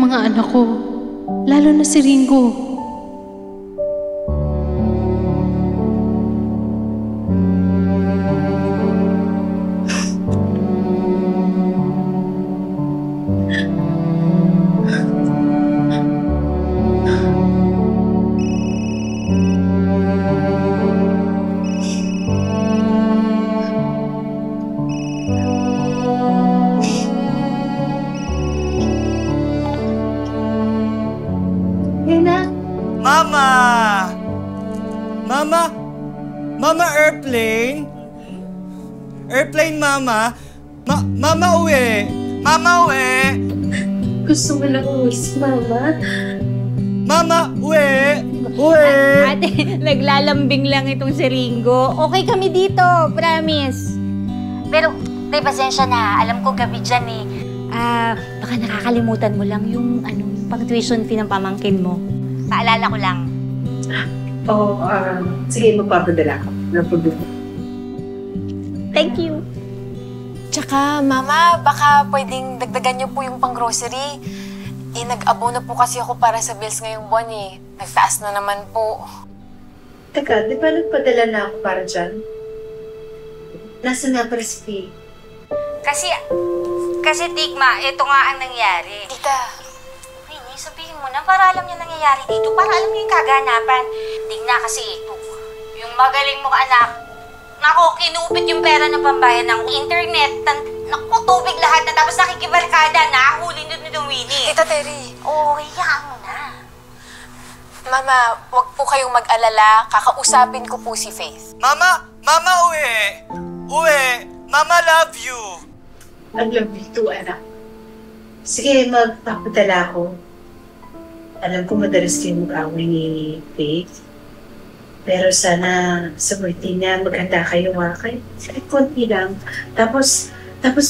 mga anak ko, lalo na si Ringo. Mama! Mama! Mama, airplane? Airplane, Mama? Mama, uwi! Mama, uwi! Gusto mo lang uwi si Mama? Mama, uwi! Uwi! Ate, naglalambing lang itong si Ringo. Okay kami dito, promise. Pero, tay, pasensya na. Alam ko gabi dyan eh. Baka nakakalimutan mo lang yung pang-tuition fee ng pamangkin mo. Paalala ko lang. Sige, magpapadala ko. No problem. Thank you. Tsaka, Mama, baka pwedeng dagdagan niyo po yung pang-grocery. Nag-abono po kasi ako para sa bills ngayong buwan eh. Nagtaas na naman po. Teka, di ba nagpadala na ako para dyan? Nasaan nga para si Faye? Kasi Tigma, ito nga ang nangyari. Tita. Rini, sabihin mo na para alam niya nangyayari dito. Para alam niya yung kaganapan. Tigna kasi ito. Yung magaling mo anak. Nako, kinupit yung pera ng pambayad ng internet. Naku, tubig lahat na. Tapos nakikibarkada. Nakahuli nito Winnie. Tita Terry. Oo, hayaan mo na. Mama, wag po kayong mag-alala. Kakausapin ko po si Faith. Mama! Mama, uwi! Uwi! Mama, love you! I love you too, anak. Sige, magpapadala ako. Alam ko madalas kayo mag-away ni Faith. Pero sana sa birthday niya, maghanda kayo ha. Kahit konti lang. Tapos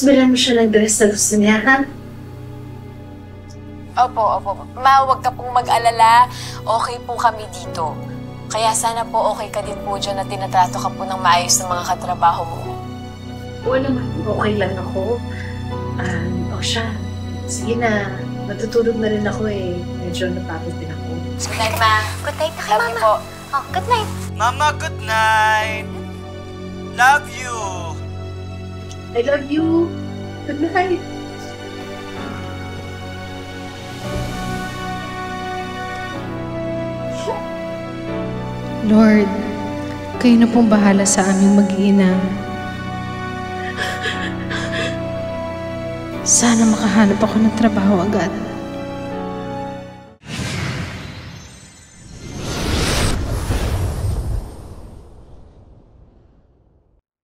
bilang mo siya ng dress na gusto niya, ha? Opo. Ma, wag ka pong mag-alala. Okay po kami dito. Kaya sana po okay ka din po dyan na tinatrato ka po ng maayos ng mga katrabaho mo. Oo naman, okay lang ako. Siya. Sige na, matutulog na rin ako eh. Medyo napapit din ako. Good night, Ma. Good night na kay Love you po. Oh, good night. Mama, good night! Love you! I love you. Good night. Lord, kayo na pong bahala sa aming mag-iina. Sana makahanap ako ng trabaho agad.